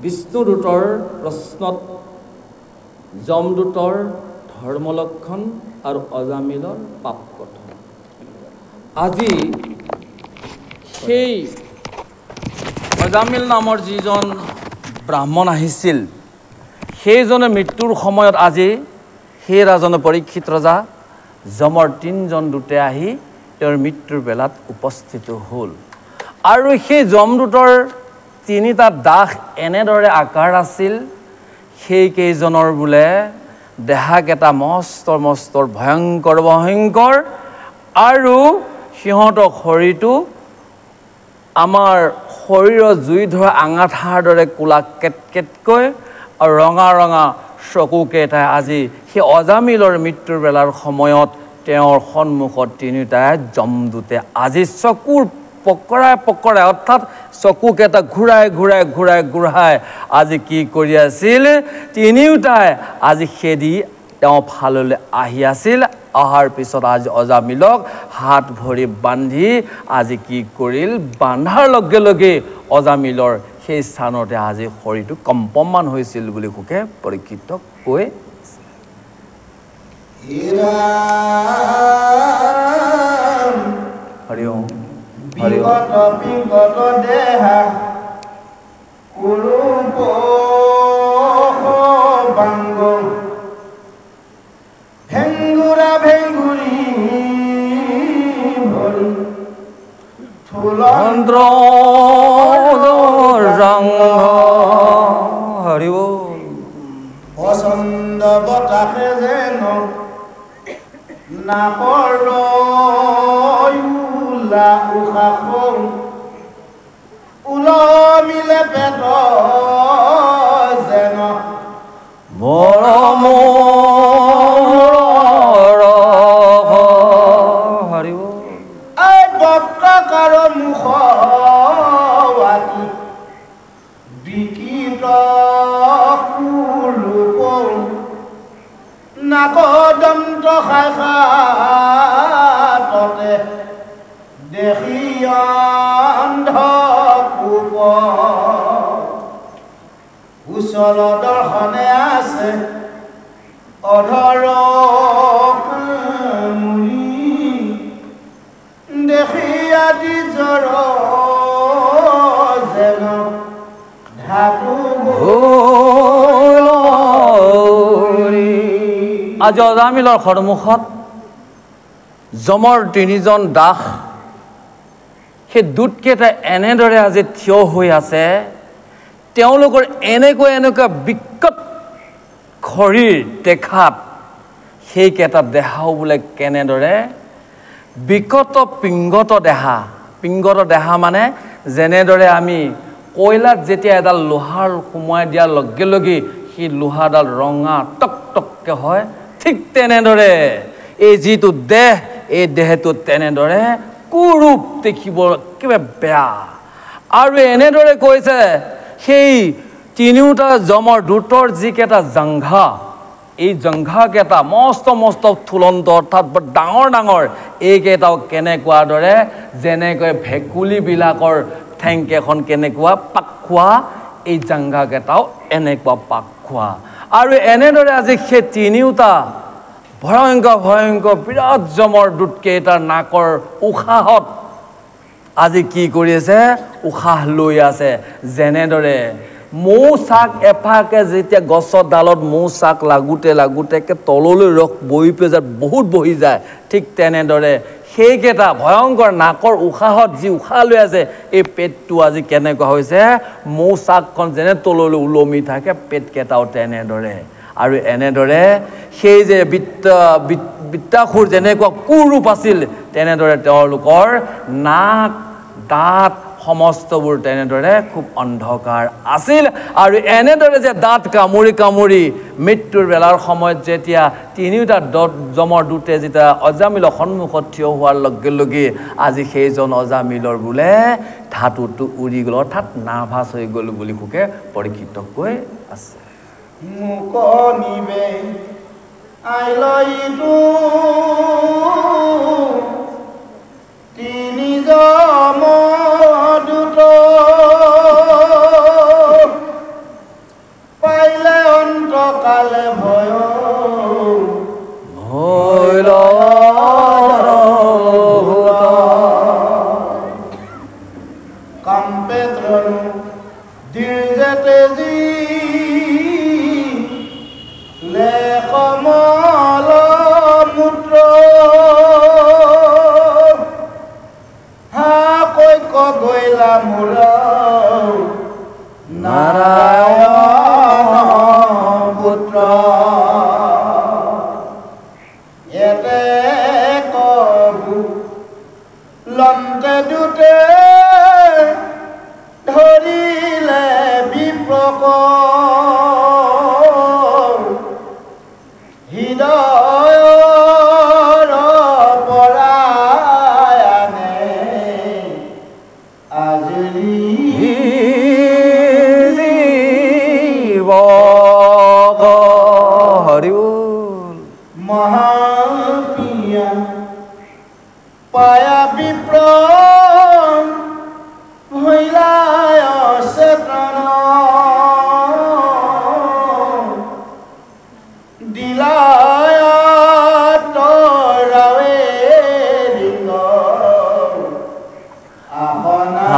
বিষ্ণুদূতৰ প্ৰশ্নত যমদূতৰ ধৰ্মলক্ষণ আৰু অজামিলৰ পাপ কথন। আজি সেই অজামিল নামৰ যিজন ব্ৰাহ্মণ আহিছিল সেইজনে মৃত্যুৰ সময়ত আজি সেই ৰাজনে পৰীক্ষিত ৰজা যমৰ 3জন দূতে আহি তেওঁৰ মৃত্যুৰ বেলাত উপস্থিত হ'ল। আৰু সেই যমদূতৰ 3টা দাস এনেদৰে আকাৰ আছিল, সেইকেইজনৰ বোলে দেহাকেইটা মস্তৰ মস্তৰ ভয়ংকৰ ভয়ংকৰ আৰু সিহঁতৰ শৰীৰটো আমাৰ শৰীৰৰ জুই ধৰা আঙাঠাৰ দৰে কোলা কেটকেটকৈ আৰু ৰঙা ৰঙা চকুকেইটাই আজি সেই অজামিলৰ মৃত্যুৰ বেলাৰ সময়ত তেওঁৰ সন্মুখত 3টাই যমদূতে আজি চকুৰ পকৰাই পকৰাই অৰ্থাৎ চকুকেইটা ঘূৰাই আজি কি কৰি আছিল, 3টাই আজি খেদি তেওঁ ফাললৈ আহি আছিল। অহাৰ পিছত আজি অজামিলক হাত ভৰি বান্ধি আজি কি কৰিল, বান্ধাৰ লগে লগে অজামিলৰ সেই স্থানতে আজি শৰীৰটো কম্পমান হৈছিল বুলি সুখে পৰীক্ষিত কৈ হৰি ওম হৰি চন্দ্ৰ হৰি পচন্দ বতাহে যেন নাকৰ উশাহ উলমিলে পেট যেন মৰম হৰি এই বক্ৰকাৰ মুখ বিকৃত কুৰূপ নাকদন্ত শাখাতে দেখি অন্ধ পূব কুশল দৰ্শনে আছে অধৰ দেখি আদি জ্বৰ যেন ধাতু আজি অজামিলৰ সন্মুখত যমৰ 3জন দাস সেই দূতকেইটা এনেদৰে আজি থিয় হৈ আছে। তেওঁলোকৰ এনেকুৱা বিকট শৰীৰ দেখাত সেইকেইটা দেহাও বোলে কেনেদৰে বিকট পিংগত দেহা মানে যেনেদৰে আমি কয়লাত যেতিয়া এডাল লোহাৰ সোমোৱাই দিয়াৰ লগে লগে সেই লোহাডাল ৰঙা টকটককৈ হয়, ঠিক তেনেদৰে এই যিটো দেহ এই দেহটো তেনেদৰে কুৰূপ দেখিব কিবা বেয়া। আৰু এনেদৰে কৈছে সেই 3টা যমৰ দূতৰ যিকেইটা জংঘা এই জংঘাকেইটা মস্ত মস্ত থুলন্ত অৰ্থাৎ বৰ ডাঙৰ ডাঙৰ এইকেইটাও কেনেকুৱা দৰে যেনেকৈ ভেকুলীবিলাকৰ ঠেংকেইখন কেনেকুৱা পাক খোৱা, এই জংঘাকেইটাও এনেকুৱা পাক খোৱা। আৰু এনেদৰে আজি সেই 3টা ভয়ংকৰ বিৰাট যমৰ দূতকেইটাৰ নাকৰ উশাহত আজি কি কৰি আছে, উশাহ লৈ আছে। যেনেদৰে মৌচাক এফাকে যেতিয়া গছৰ ডালত মৌচাক লাগোতে তললৈ ৰস বহি যায়, বহুত বহি যায়, ঠিক তেনেদৰে সেইকেইটা ভয়ংকৰ নাকৰ উশাহত যি উশাহ লৈ আছে এই পেটটো আজি কেনেকুৱা হৈছে, মৌচাকখন যেনে তললৈ ওলমি থাকে পেটকেইটাও তেনেদৰে। আৰু এনেদৰে সেই যে বৃত্তাসুৰ যেনেকুৱা কুৰূপ আছিল তেনেদৰে তেওঁলোকৰ নাক দাঁত সমস্তবোৰ তেনেদৰে খুব অন্ধকাৰ আছিল। আৰু এনেদৰে যে দাঁত কামুৰি মৃত্যুৰ বেলাৰ সময়ত যেতিয়া 3টা যমৰ দূতে যেতিয়া অজামিলৰ সন্মুখত থিয় হোৱাৰ লগে লগে আজি সেইজন অজামিলৰ বোলে ধাতুটো উৰি গ'ল, অৰ্থাৎ নাৰ্ভাছ হৈ গ'ল বুলি সুখে পৰীক্ষিত কৈ আছে। মুকনিবে আইলাইটো 3 যমদূত জনু দিৰ্জেতে যি লে কমল মূত্ৰ হা কৈক গৈলা মোৰ নাৰায়ণ পুত্ৰ এতে কবু লন্তে দুতে ধৰিলে বিপ্ৰক হৃদয়ৰ পৰা আনে আজৰি জীৱক হৰি মহাপিয়া পায়া বিপ্ৰ ভৈলায় চেতন দিলায় তৰাৱে লিংগ আপনা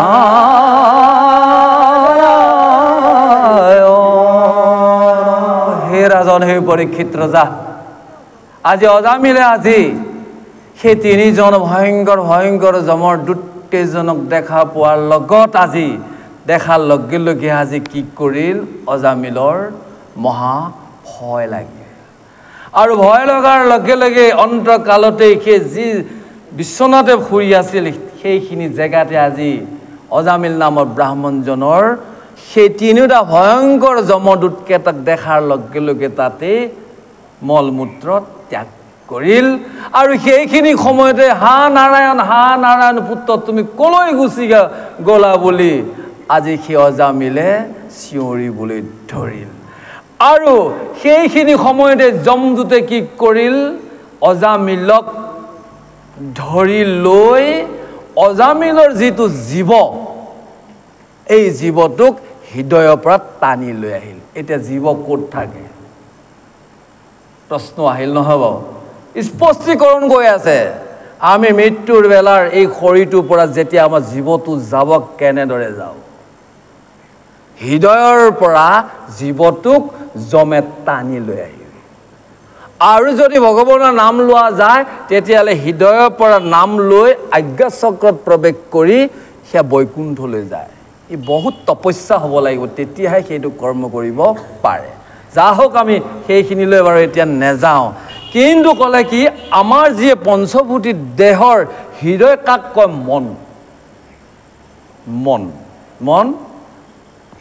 হে ৰাজন হে পৰীক্ষিত ৰজা আজি অজামিলে আজি সেই তিনিজন ভয়ংকৰ ভয়ংকৰ যমৰ দুটকেইজনক দেখা পোৱাৰ লগত আজি দেখাৰ লগে লগে আজি কি কৰিল অজামিলৰ মহা ভয় লাগিল আৰু ভয় লগাৰ লগে লগে অন্তকালতে সেই যি বিশ্বনাথে ফুৰি আছিল সেইখিনি জেগাতে আজি অজামিল নামৰ ব্ৰাহ্মণজনৰ সেই তিনিটা ভয়ংকৰ যমদূতকেইটাক দেখাৰ লগে লগে তাতে মলমূত্ৰ ত্যাগ কৰিল আৰু সেইখিনি সময়তে হা নাৰায়ণ পুত্ৰ তুমি কলৈ গুচি গলা বুলি আজি সেই অজামিলে চিঞৰিবলৈ ধৰিল আৰু সেইখিনি সময়তে যমদূতে কি কৰিল অজামিলক ধৰি লৈ অজামিলৰ যিটো জীৱ এই জীৱটোক হৃদয়ৰ পৰা টানি লৈ আহিল এতিয়া জীৱ ক'ত থাকে প্ৰশ্ন আহিল নহব স্পষ্টীকৰণ গৈ আছে আমি মৃত্যুৰ বেলাৰ এই শৰীৰটোৰ পৰা যেতিয়া আমাৰ জীৱটো যাব কেনেদৰে যাওঁ হৃদয়ৰ পৰা জীৱটোক যমে টানি লৈ আহিল আৰু যদি ভগৱানৰ নাম লোৱা যায় তেতিয়াহ'লে হৃদয়ৰ পৰা নাম লৈ আজ্ঞা চক্ৰত প্ৰৱেশ কৰি সেয়া বৈকুণ্ঠলৈ যায় ই বহুত তপস্যা হ'ব লাগিব তেতিয়াহে সেইটো কৰ্ম কৰিব পাৰে যা হোক আমি সেইখিনিলৈ বাৰু এতিয়া নেযাওঁ কিন্তু ক'লে কি আমাৰ যি পঞ্চভূতি দেহৰ হৃদয় কাক কয় মন মন মন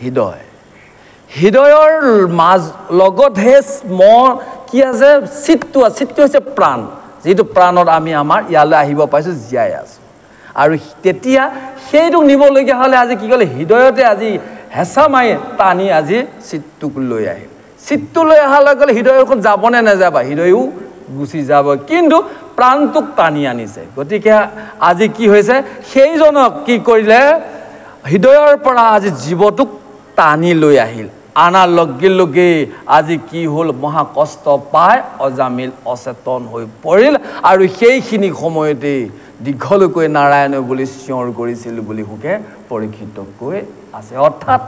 হৃদয় হৃদয়ৰ মাজ লগতহে মন কি আছে চিত্ত হৈছে প্ৰাণ যিটো প্ৰাণত আমি আমাৰ ইয়ালৈ আহিব পাইছোঁ জীয়াই আছোঁ আৰু তেতিয়া সেইটোক নিবলগীয়া হ'লে আজি কি ক'লে হৃদয়তে আজি হেঁচা মাৰি টানি আজি চিত্তক লৈ আহিল চিত্ত লৈ অহাৰ লগে লগে হৃদয়খন যাবনে নাযাবা হৃদয়ো গুচি যাব কিন্তু প্ৰাণটোক টানি আনিছে গতিকে আজি কি হৈছে সেইজনক কি কৰিলে হৃদয়ৰ পৰা আজি জীৱটোক টানি লৈ আহিল আনাৰ লগে লগে আজি কি হ'ল মহা কষ্ট পাই অজামিল অচেতন হৈ পৰিল আৰু সেইখিনি সময়তে দীঘলকৈ নাৰায়ণ বুলি চিঞৰ কৰিছিল বুলি সুখে পৰীক্ষিত কৈ আছে অৰ্থাৎ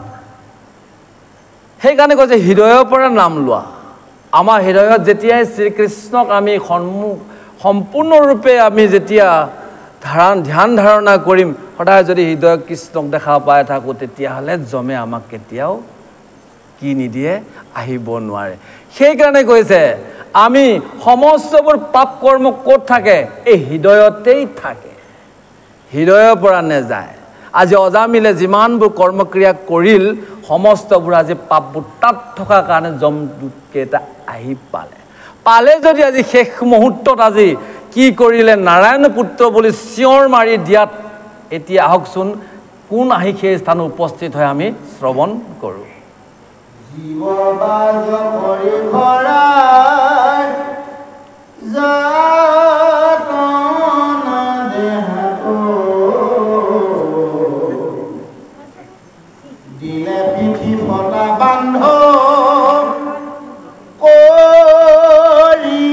সেইকাৰণে কৈছে হৃদয়ৰ পৰা নাম লোৱা আমাৰ হৃদয়ত যেতিয়াই শ্ৰীকৃষ্ণক আমি সম্পূৰ্ণৰূপে আমি যেতিয়া ধ্যান ধাৰণা কৰিম সদায় যদি হৃদয় কৃষ্ণক দেখা পাই থাকোঁ তেতিয়াহ'লে যমে আমাক কেতিয়াও কি নিদিয়ে আহিব নোৱাৰে সেইকাৰণে কৈছে আমি সমস্তবোৰ পাপ কৰ্ম ক'ত থাকে এই হৃদয়তেই থাকে হৃদয়ৰ পৰা নেযায় আজি অজামিলে যিমানবোৰ কৰ্মক্ৰিয়া কৰিল সমস্তবোৰ আজি পাপবোৰ তাত থকা কাৰণে যমদূতকেইটা আহি পালে যদি আজি শেষ মুহূৰ্তত আজি কি কৰিলে নাৰায়ণ পুত্ৰ বুলি চিঞৰ মাৰি দিয়াত এতিয়া আহকচোন কোন আহি সেই স্থানত উপস্থিত হয় আমি শ্ৰৱণ কৰোঁ জীববাজ কৰি ভৰা দিলে পিঠি ফটা বান্ধ কৰি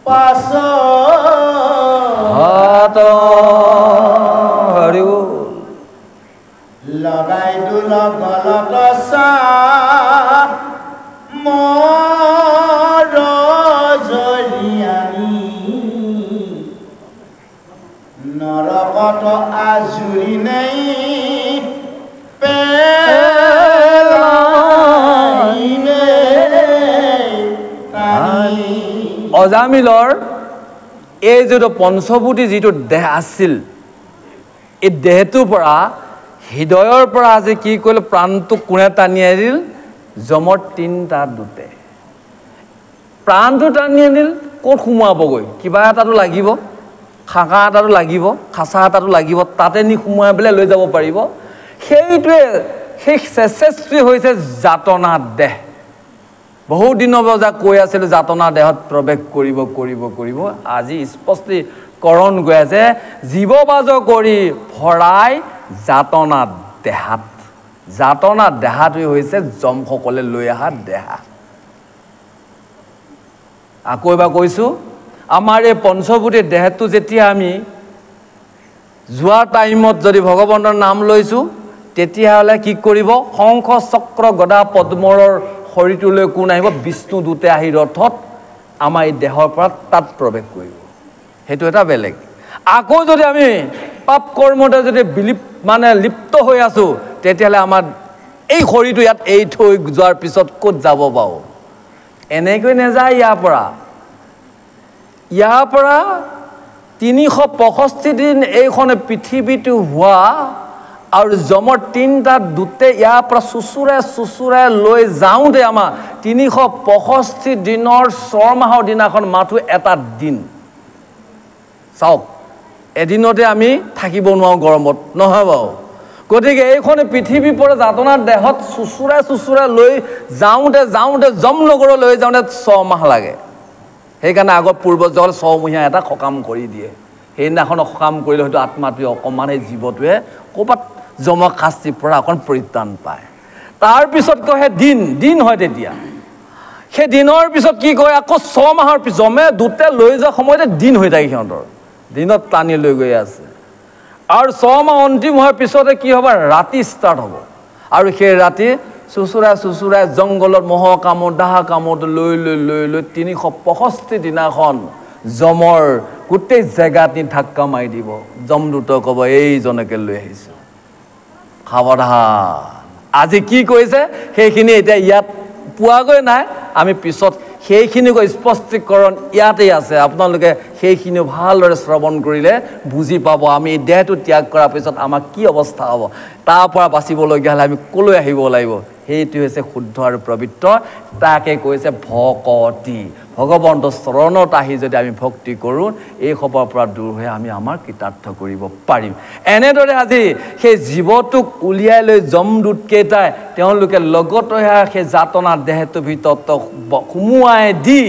পাছ লগাই দুল গলত চাহ মোৰ জৰিয়ানি নৰকত আজুৰি নেই অজামিলৰ এই যিটো পঞ্চভূতি যিটো দেহ আছিল এই দেহটোৰ পৰা হৃদয়ৰ পৰা আজি কি কৰিলে প্ৰাণটো কোনে টানি আনিল যমৰ তিনিটা দূতে প্ৰাণটো টানি আনিল ক'ত সোমোৱাবগৈ কিবা এটাতো লাগিব খাকা এটাতো লাগিব খাচা এটাতো লাগিব তাতে নি সোমোৱাই পেলাই লৈ যাব পাৰিব সেইটোৱে সেই চেষ্টি হৈছে যাতনা দেহ বহু দিনৰ বজা কৈ আছিল যাতনা দেহত প্ৰৱেশ কৰিব আজি স্পষ্টীকৰণ গৈ আছে জীৱবাজ কৰি ভৰাই যাতনা দেহাত যাতনা দেহাটোৱে হৈছে যমসকলে লৈ অহা দেহা আকৌ এবাৰ কৈছোঁ আমাৰ এই পঞ্চভূতিৰ দেহটো যেতিয়া আমি যোৱা টাইমত যদি ভগৱানৰ নাম লৈছোঁ তেতিয়াহ'লে কি কৰিব শংখ চক্ৰ গদা পদ্মৰৰ শৰীৰটোলৈ কোন আহিব বিষ্ণু দূতে আহি ৰথত আমাৰ এই দেহৰ পৰা তাত প্ৰৱেশ কৰিব সেইটো এটা বেলেগ আকৌ যদি আমি পাপ কৰ্মতে যদি লিপ্ত হৈ আছোঁ তেতিয়াহ'লে আমাৰ এই শৰীৰটো ইয়াত এৰি থৈ যোৱাৰ পিছত ক'ত যাব বাৰু এনেকৈ নাযায় ইয়াৰ পৰা 365 দিন এইখনে পৃথিৱীটো হোৱা আৰু যমৰ তিনিটা দূতে ইয়াৰ পৰা চুচুৰাই লৈ যাওঁতে আমাৰ 365 দিনৰ 6 মাহৰ দিনাখন মাথো এটা দিন চাওক এদিনতে আমি থাকিব নোৱাৰোঁ গৰমত নহয় বাৰু গতিকে এইখনে পৃথিৱীৰ পৰা যাতনাৰ দেহত চুচুৰাই লৈ যাওঁতে যমনগৰলৈ লৈ যাওঁতে 6 মাহ লাগে সেইকাৰণে আগৰ পূৰ্বজসকলে 6 মহীয়া এটা সকাম কৰি দিয়ে সেইদিনাখন সকাম কৰিলে হয়তো আত্মাটোৱে অকণমান এই জীৱটোৱে ক'ৰবাত যমক শাস্তিৰ পৰা অকণ পৰিত্ৰাণ পায় তাৰপিছত কয় দিন হয় তেতিয়া সেই দিনৰ পিছত কি কয় আকৌ 6 মাহৰ পিছত যমে দূতে লৈ যোৱা সময়তে দিন হৈ থাকে সিহঁতৰ দিনত টানি লৈ গৈ আছে আৰু 6 মাহ অন্তিম হোৱাৰ পিছতে কি হ'ব ৰাতি ষ্টাৰ্ট হ'ব আৰু সেই ৰাতি চুচুৰাই জংঘলত মহৰ কামোৰ দাহ কামোৰ লৈ 365 দিনাখন যমৰ গোটেই জেগাত ধাক্কা মাৰি দিব যমদূত ক'ব এইজনকে লৈ আহিছোঁ সাৱধান আজি কি কৈছে সেইখিনি এতিয়া ইয়াত পোৱাগৈ নাই আমি পিছত সেইখিনি স্পষ্টীকৰণ ইয়াতেই আছে আপোনালোকে সেইখিনি ভালদৰে শ্ৰৱণ কৰিলে বুজি পাব আমি এই দেহটো ত্যাগ কৰাৰ পিছত আমাৰ কি অৱস্থা হ'ব তাৰ পৰা বাচিবলগীয়া হ'লে আমি ক'লৈ আহিব লাগিব সেইটো হৈছে শুদ্ধ আৰু পবিত্ৰ তাকে কৈছে ভকতি ভগৱন্তৰ চৰণত আহি যদি আমি ভক্তি কৰোঁ এই সবৰ পৰা দূৰ হৈ আমি আমাৰ কৃতাৰ্থ কৰিব পাৰিম এনেদৰে আজি সেই জীৱটোক উলিয়াই লৈ যমদূতকেইটাই তেওঁলোকে লগতে সেই যাতনা দেহটোৰ ভিতৰত সোমোৱাই দি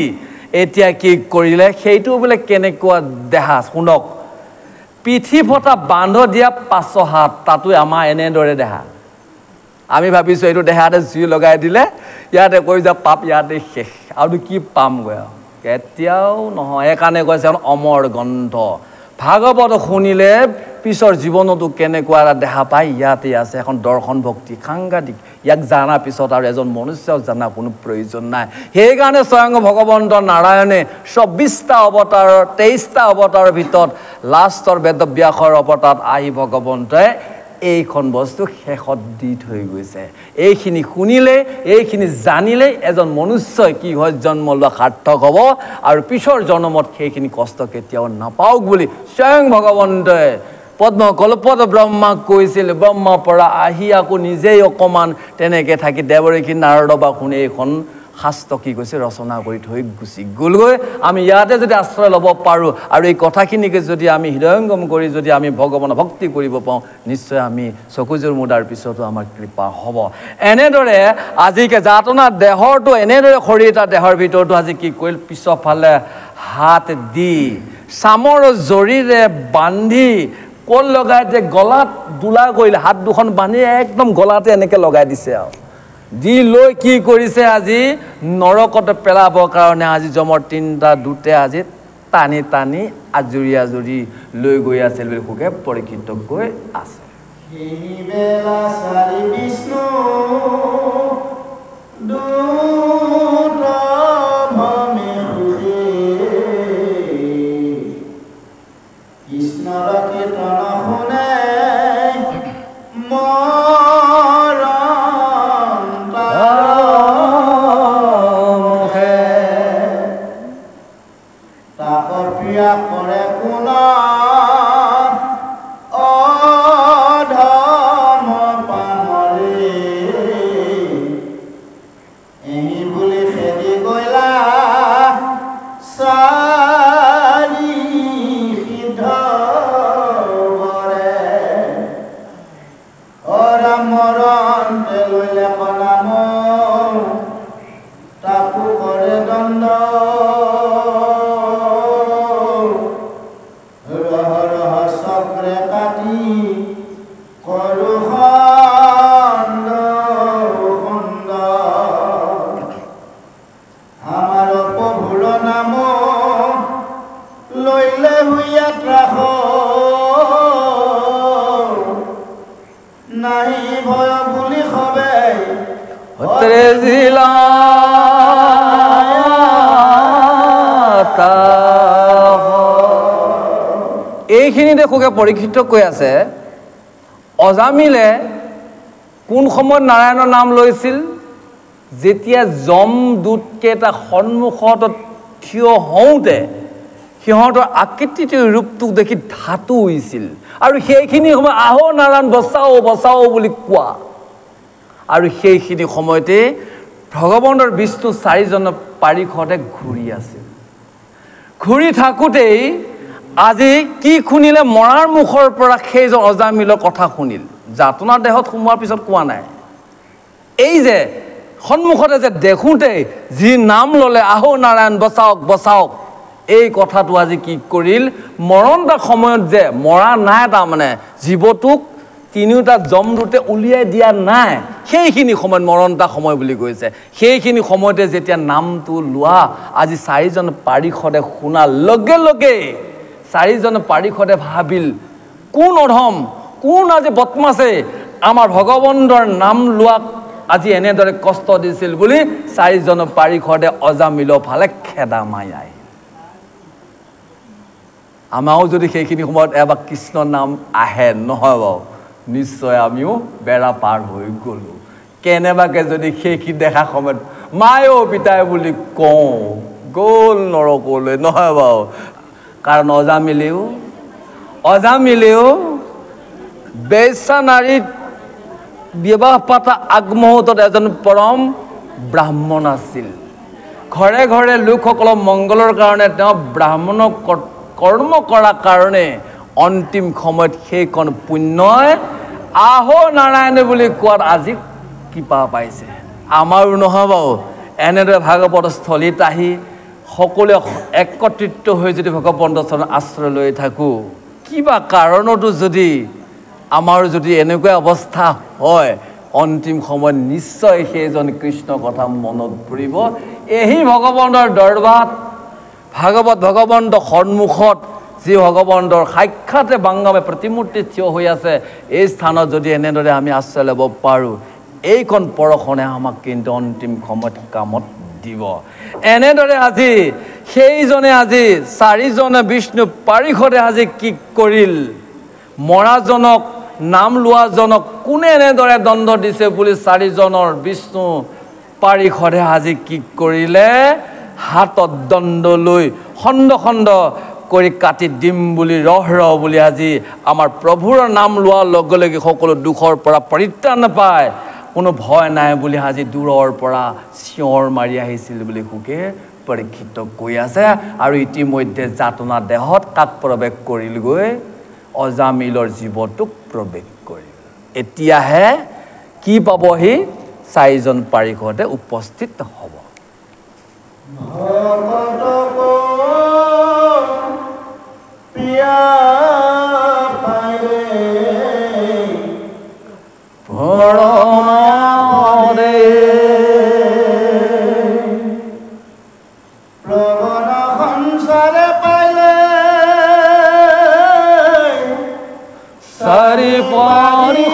এতিয়া কি কৰিলে সেইটো বোলে কেনেকুৱা দেহা শুনক পিঠি ফটা বান্ধ দিয়া 5 হাত তাতো আমাৰ এনেদৰে দেহা আমি ভাবিছোঁ এইটো দেহাতে জুই লগাই দিলে ইয়াতে কৈ যা পাপ ইয়াতে শেষ আৰু কি পামগৈ কেতিয়াও নহয় সেইকাৰণে কৈছে অমৰ গন্ধ ভাগৱত শুনিলে পিছৰ জীৱনতো কেনেকুৱা এটা দেহা পায় ইয়াতে আছে এখন দৰ্শন ভক্তি সাংঘাতিক ইয়াক জনাৰ পিছত আৰু এজন মনুষ্যক জনা কোনো প্ৰয়োজন নাই সেইকাৰণে স্বয়ং ভগৱন্ত নাৰায়ণে 24টা অৱতাৰৰ 23টা অৱতাৰৰ ভিতৰত লাষ্টৰ বেদব্যাসৰ অৱতাৰত আহি ভগৱন্তই এইখন বস্তু শেষত দি থৈ গৈছে এইখিনি শুনিলে এইখিনি জানিলে এজন মনুষ্যই কি হয় জন্ম লোৱা সাৰ্থক হ'ব আৰু পিছৰ জন্মত সেইখিনি কষ্ট কেতিয়াও নাপাওক বুলি স্বয়ং ভগৱন্তই পদ্মকল্পত ব্ৰহ্মাক কৈছিল ব্ৰহ্মাৰ পৰা আহি আকৌ নিজেই অকণমান তেনেকৈ থাকি দেৱৰীখি নাৰদ বা শুনি এইখন শাস্ত্ৰ কি কৈছে ৰচনা কৰি থৈ গুচি গ'লগৈ আমি ইয়াতে যদি আশ্ৰয় ল'ব পাৰোঁ আৰু এই কথাখিনিকে যদি আমি হৃদয়ংগম কৰি যদি আমি ভগৱানৰ ভক্তি কৰিব পাওঁ নিশ্চয় আমি চকুযোৰ মুদাৰ পিছতো আমাৰ কৃপা হ'ব এনেদৰে আজিকে যাতনা দেহৰটো এনেদৰে শৰীৰ এটা দেহৰ ভিতৰতো আজি কি কৰিল পিছৰফালে হাত দি চামৰ জৰিৰে বান্ধি ক'ল লগাই দিয়ে গলাত দোলা কৰিলে হাত দুখন বান্ধি একদম গলাতে এনেকৈ লগাই দিছে আৰু দি লৈ কি কৰিছে আজি নৰকত পেলাবৰ কাৰণে আজি যমৰ 3টা দূতে আজি টানি আজৰি লৈ গৈ আছিল বুলি সুখে পৰিকৃত গৈ আছে এই বেলা চাৰি বিষ্ণু দূত ভমে সুধে কৃষ্ণৰ কীৰ্তন শুনে কৰে কোন অধম পামৰে এই বুলি খেদি গলা চাৰি সিদ্ধৰে মৰণ লইলে কনাম তাকো কৰে দণ্ড এইখিনিতে খুকে পৰীক্ষিত কৈ আছে অজামিলে কোন সময়ত নাৰায়ণৰ নাম লৈছিল যেতিয়া যমদূতকেইটা সন্মুখত থিয় হওঁতে সিহঁতৰ আকৃতিটোৰ ৰূপটোক দেখি ধাতু হৈছিল আৰু সেইখিনি সময় আহো নাৰায়ণ বচাও বচাও বুলি কোৱা আৰু সেইখিনি সময়তে ভগৱানৰ বিষ্ণু চাৰিজন পাৰিষদে ঘূৰি আছিল ঘূৰি থাকোঁতেই আজি কি শুনিলে মৰাৰ মুখৰ পৰা সেইজন অজামিলৰ কথা শুনিল যাতনাৰ দেহত সোমোৱাৰ পিছত কোৱা নাই এই যে সন্মুখতে যে দেখোঁতে যি নাম ল'লে আহো নাৰায়ণ বচাওক বচাওক এই কথাটো আজি কি কৰিল মৰণটা সময়ত যে মৰা নাই তাৰমানে জীৱটোক তিনিওটা যমদূতে উলিয়াই দিয়া নাই সেইখিনি সময়ত মৰণটা সময় বুলি কৈছে সেইখিনি সময়তে যেতিয়া নামটো লোৱা আজি চাৰিজন পাৰিষদে শুনাৰ লগে লগে চাৰিজন পাৰিষদে ভাবিল কোন অধম কোন আজি বদমাছে আমাৰ ভগৱন্তৰ নাম লোৱাক আজি এনেদৰে কষ্ট দিছিল বুলি চাৰিজন পাৰিষদে অজামিলৰ ফালে খেদা মাৰি আহিল আমাৰো যদি সেইখিনি সময়ত এবাৰ কৃষ্ণৰ নাম আহে নহয় বাৰু নিশ্চয় আমিও বেৰা পাৰ হৈ গ'লো কেনেবাকে যদি সেইখিনি দেখা সময়ত মায়ো পিতাই বুলি কওঁ গ'ল নৰকলৈ নহয় বাৰু কাৰণ অজামিলেও বেশ্যা নাৰীত বিবাহ পাতা আগমুহূৰ্তত এজন পৰম ব্ৰাহ্মণ আছিল ঘৰে ঘৰে লোকসকলৰ মংগলৰ কাৰণে তেওঁ ব্ৰাহ্মণক কৰ্ম কৰাৰ কাৰণে অন্তিম সময়ত সেইখন পুণ্যই আহো নাৰায়ণ বুলি কোৱাত আজি কৃপা পাইছে আমাৰো নহয় বাৰু এনেদৰে ভাগৱত স্থলীত আহি সকলোৱে একত্ৰিত হৈ যদি ভগৱন্তৰ চৰণৰ আশ্ৰয় লৈ থাকোঁ কিবা কাৰণতো যদি আমাৰ যদি এনেকুৱা অৱস্থা হয় অন্তিম সময়ত নিশ্চয় সেইজন কৃষ্ণৰ কথা মনত পৰিব এই ভগৱন্তৰ দৰবাৰত ভগৱন্তৰ সন্মুখত যি ভগৱন্তৰ সাক্ষাতে বাংগামে প্ৰতিমূৰ্তি থিয় হৈ আছে এই স্থানত যদি এনেদৰে আমি আশ্ৰয় ল'ব পাৰোঁ এইখন পৰশনে আমাক কিন্তু অন্তিম সময়ত কামত দিব এনেদৰে আজি সেইজনে আজি চাৰিজনে বিষ্ণু পাৰিষদে আজি কি কৰিল মৰাজনক নাম লোৱাজনক কোনে এনেদৰে দণ্ড দিছে বুলি চাৰিজনৰ বিষ্ণু পাৰিষদে আজি কি কৰিলে হাতত দণ্ড লৈ খণ্ড খণ্ড কৰি কাটি দিম বুলি ৰহ বুলি আজি আমাৰ প্ৰভুৰ নাম লোৱাৰ লগে লগে সকলো দুখৰ পৰা পৰিত্ৰাণ নাপায় কোনো ভয় নাই বুলি আজি দূৰৰ পৰা চিঞৰ মাৰি আহিছিল বুলি সুকে পৰীক্ষিত কৈ আছে আৰু ইতিমধ্যে যাতনা দেহত কাক প্ৰৱেশ কৰিলগৈ অজামিলৰ জীৱটোক প্ৰৱেশ কৰিল এতিয়াহে কি পাবহি চাৰিজন পাৰিষদে উপস্থিত হ'ব চাৰি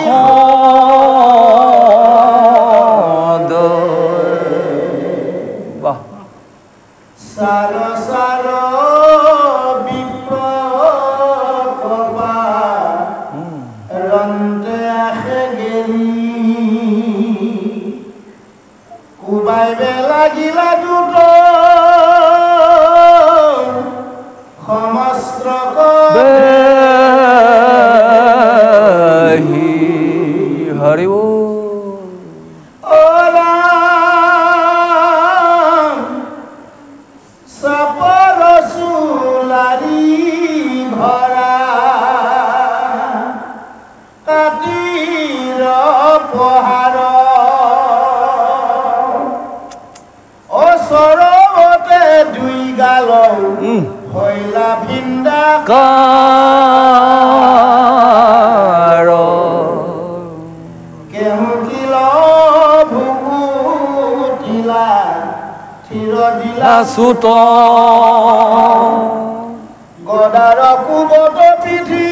ভাইবে লাগিলা দুট সমস্ত হৰি হইলা ভিন্দা কাৰ কেহু কিল ভুকুটিলা থিৰ দিলা চুত গদাৰ কুবত পিঠি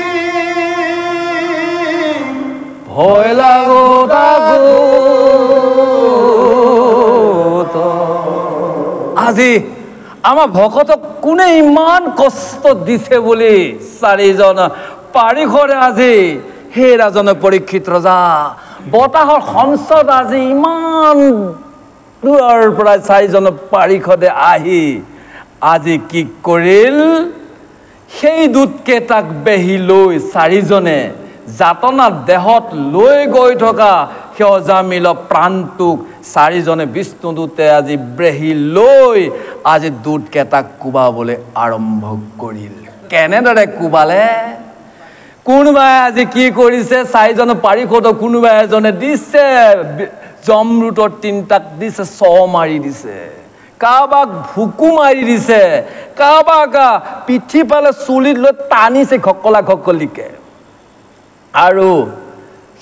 ভয় লাগোতা আজি আমাৰ ভকতক কোনে ইমান কষ্ট দিছে বুলি চাৰিজন পাৰিষদে আজি হে ৰাজন পৰীক্ষিত ৰজা বতাহৰ সংসদ আজি ইমান দূৰৰ পৰা চাৰিজন পাৰিষদে আহি আজি কি কৰিল সেই দূতকেইটাক বেহি লৈ চাৰিজনে যাতনা দেহত লৈ গৈ থকা সেই অজামিল প্ৰাণটোক চাৰিজনে বিষ্ণুদূতে আজি ব্ৰেহি লৈ আজি দূতকেইটাক কোবাবলৈ আৰম্ভ কৰিল কেনেদৰে কোবালে কোনোবাই আজি কি কৰিছে চাৰিজন পাৰিষদক কোনোবাই এজনে দিছে জমদূতৰ তিনিটাক দিছে চ মাৰি দিছে কাৰোবাক ভুকু মাৰি দিছে কাৰোবাক পিঠি পালে চুলিত লৈ টানিছে ঘকলা ঘকলিকে আৰু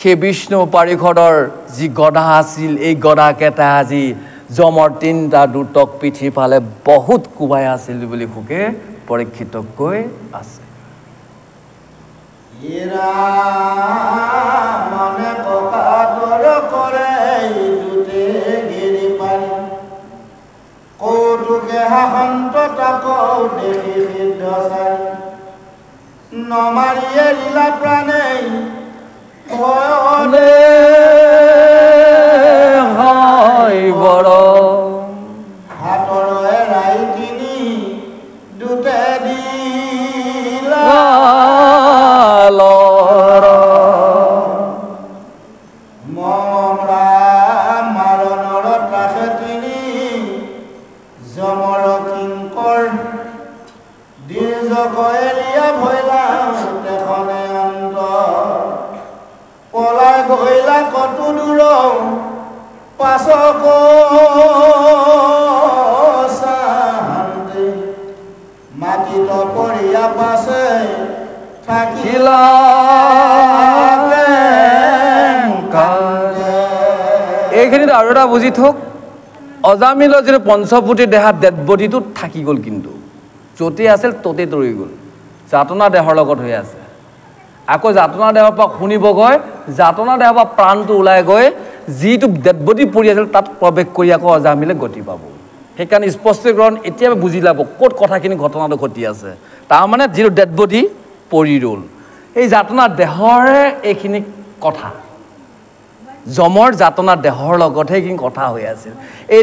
সেই বিষ্ণু পাৰিষদৰ যি গদা আছিল এই গদাকেইটা আজি যমৰ তিনিটা দূতক পিঠি পালে বহুত কোবাই আছিল বুলি সুকে পৰীক্ষিতক কৈ আছে মনে পকাদৰ কৰে দুটে গিৰি পাৰি কৌতুকে হাসন্ত তাকৌ দেখি সিদ্ধ চাৰি নমাৰিয়ে লীলা প্ৰাণে ভয়নে হয় বড় হাতৰ এৰাই কিনি দুটে দিলা মমৰা মাৰণৰ ত্ৰাসে তিনি যমৰ কিংকৰ দীৰ্ঘ এৰিয়া ভৈলা তেখনে অন্ত পলাই গইলা কতো দূৰ পাছক চাহান্তে মাটিত পৰিয়া পাছে থাকিলা এইখিনিত আৰু এটা বুজি থওক অজামিলৰ যিটো পঞ্চপুতি দেহাত ডেড বডিটো থাকি গ'ল কিন্তু য'তে আছিল ত'তে তৰি গ'ল যাতনা দেহৰ লগত হৈ আছে আকৌ যাতনা দেহৰ পৰা শুনিবগৈ যাতনা দেহৰ পৰা প্ৰাণটো ওলাই গৈ যিটো ডেড বডি পৰি আছিল তাত প্ৰৱেশ কৰি আকৌ অজামিলে গতি পাব সেইকাৰণে স্পষ্টীকৰণ এতিয়া বুজি লাব ক'ত কথাখিনি ঘটনাটো ঘটি আছে তাৰমানে যিটো ডেড বডি পৰি ৰ'ল এই যাতনা দেহৰে এইখিনি কথা যমৰ যাতনা দেহৰ লগতহে এইখিনি কথা হৈ আছিল এই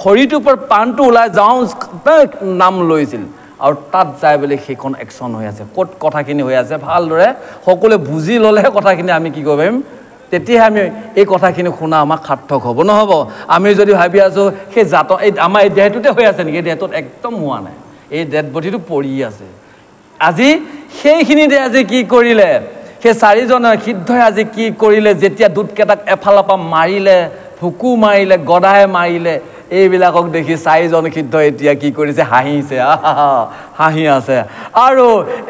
শৰীৰটোৰ পৰা প্ৰাণটো ওলাই যাওঁ নাম লৈছিল আৰু তাত যাই বুলি সেইখন একশ্যন হৈ আছে ক'ত কথাখিনি হৈ আছে ভালদৰে সকলোৱে বুজি ল'লেহে কথাখিনি আমি কি কৰিব পাৰিম তেতিয়াহে আমি এই কথাখিনি শুনা আমাক সাৰ্থক হ'ব নহ'ব আমি যদি ভাবি আছোঁ সেই এই আমাৰ এই দেহটোতে হৈ আছে নেকি এই দেহটোত একদম হোৱা নাই এই ডেড বডিটো পৰি আছে আজি সেইখিনিতে আজি কি কৰিলে সেই চাৰিজনে সিদ্ধই আজি কি কৰিলে যেতিয়া দূতকেইটাক এফালৰ পৰা মাৰিলে ভুকু মাৰিলে গদাই মাৰিলে এইবিলাকক দেখি চাৰিজন সিদ্ধ এতিয়া কি কৰিছে হাঁহিছে হাঁহি আছে আৰু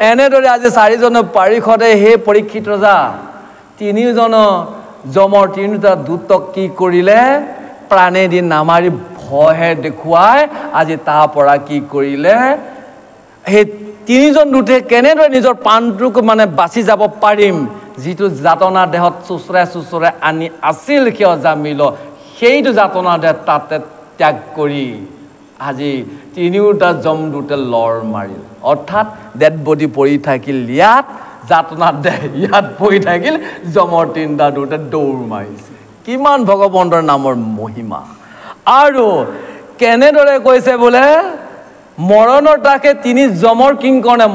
এনেদৰে আজি চাৰিজনে পাৰিষদে সেই পৰীক্ষিত ৰজা তিনিজন যমৰ তিনিটা দূতক কি কৰিলে প্ৰাণেদি নামাৰি ভয়হে দেখুৱাই আজি তাৰ পৰা কি কৰিলে সেই তিনিজন দূতে কেনেদৰে নিজৰ প্ৰাণটোক মানে বাচি যাব পাৰিম যিটো যাতনা দেহত চুচৰাই আনি আছিল সেই অজামিল সেইটো যাতনা দেহ তাতে ত্যাগ কৰি আজি তিনিওটা যমদূতে লৰ মাৰিল অৰ্থাৎ ডেড বডি পৰি থাকিল ইয়াত যাতনা দেহ ইয়াত পৰি থাকিল যমৰ তিনিটা দূতে দৌৰ মাৰিছে কিমান ভগৱন্তৰ নামৰ মহিমা আৰু কেনেদৰে কৈছে বোলে মৰণৰ তাকে তিনি জমৰ কিংকৰণে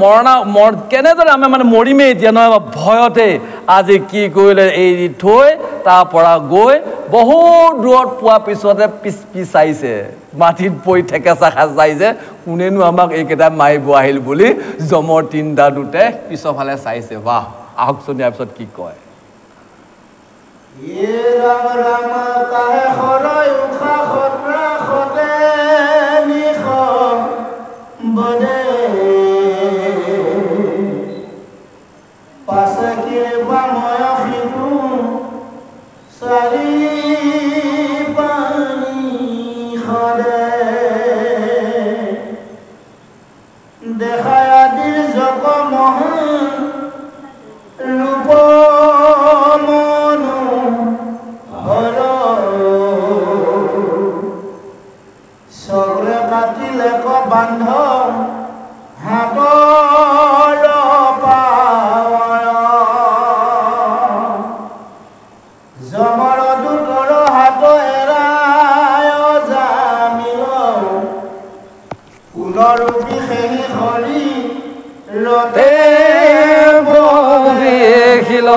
কেনেদৰে আমি মানে মৰিমেই এতিয়া নহয় ভয়তে আজি কি কৰিলে এৰি থৈ তাৰ পৰা গৈ বহুত দূৰত পোৱাৰ পিছতে পিছাইছে মাটিত পৰি ঠেকেচা খাইছে কোনেনো আমাক এইকেইটা মাৰিব আহিল বুলি জমৰ তিনিটা দুটে পিছৰফালে চাইছে বাহ আহকচোন ইয়াৰ পিছত কি কয় ৰাম ৰাম কাহে খৰৈ উখা খতৰা খতে নিখ বদে পাছে কিবা ময় ফিটু চাৰি পানী খদে দেখাই আদিৰ জক মহান ৰূপ মনো হৰ চগৰে কাটিলে ক বান্ধ হাতৰ পাৱাৰ জমৰ দুটৰ হাত এৰাই জামিল পুনৰূপী সেই হৰি ৰতে দেখিল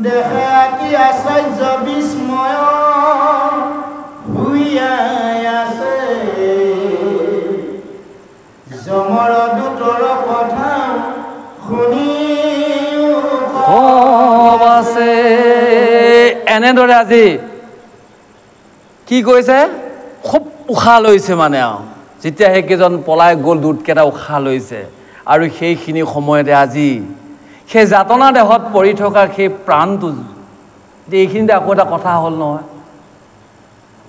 দেখে আতি আশ্চৰ্য বিস্ময় হুইয়াই আছে জমৰ দুটৰ কথা শুনি আছে এনেদৰে আজি কি কৈছে খুব উশাহ লৈছে মানে আৰু যেতিয়া সেইকেইজন পলাই গ'ল দুটকেইটা উশাহ লৈছে আৰু সেইখিনি সময়তে আজি সেই যাতনা দেহত পৰি থকা সেই প্ৰাণটো এইখিনিতে আকৌ এটা কথা হ'ল নহয়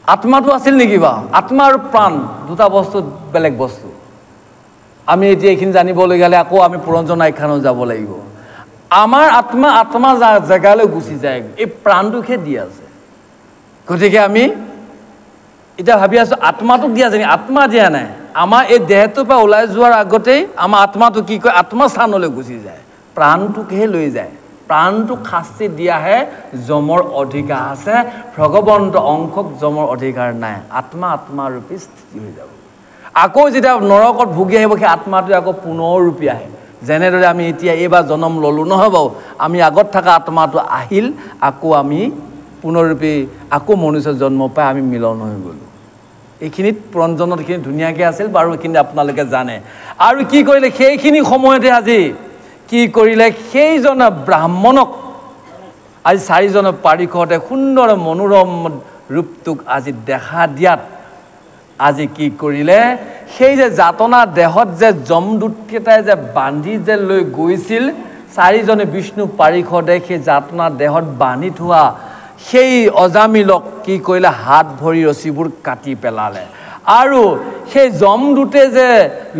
আত্মাটো আছিল নেকি বাৰু আত্মা আৰু প্ৰাণ দুটা বস্তু বেলেগ বস্তু আমি এতিয়া এইখিনি জানিবলগীয়া হ'লে আকৌ আমি পুৰঞ্জন আখ্যানত যাব লাগিব আমাৰ আত্মা জেগালৈ গুচি যায় এই প্ৰাণটোকহে দি আছে গতিকে আমি এতিয়া ভাবি আছোঁ আত্মাটোক দিয়া যায় আত্মা দিয়া নাই আমাৰ এই দেহটোৰ পৰা ওলাই যোৱাৰ আগতেই আমাৰ আত্মাটো কি কয় আত্মা স্থানলৈ গুচি যায় প্ৰাণটোকহে লৈ যায় প্ৰাণটোক শাস্তি দিয়াহে যমৰ অধিকাৰ আছে ভগৱন্ত অংশক যমৰ অধিকাৰ নাই আত্মাৰূপী স্থিতি হৈ যাব আকৌ যেতিয়া নৰকত ভুগি আহিব সেই আত্মাটোৱে আকৌ পুনৰৰূপী আহে যেনেদৰে আমি এতিয়া এইবাৰ জন্ম ল'লোঁ নহয় বাৰু আমি আগত থকা আত্মাটো আহিল আকৌ আমি পুনৰৰূপী আকৌ মনুষ্য জন্ম পাই আমি মিলন হৈ গ'লোঁ এইখিনিত পুৰঞ্জনত এইখিনি ধুনীয়াকৈ আছিল বাৰু এইখিনি আপোনালোকে জানে আৰু কি কৰিলে সেইখিনি সময়তে আজি কি কৰিলে সেইজন ব্ৰাহ্মণক আজি চাৰিজনে পাৰিষদে সুন্দৰ মনোৰম ৰূপটোক আজি দেখা দিয়াত আজি কি কৰিলে সেই যে যাতনা দেহত যে যমদূতকেইটাই যে বান্ধি যে লৈ গৈছিল চাৰিজনে বিষ্ণু পাৰিষদে সেই যাতনা দেহত বান্ধি থোৱা সেই অজামিলক কি কৰিলে হাত ভৰি ৰছীবোৰ কাটি পেলালে আৰু সেই যমদূতে যে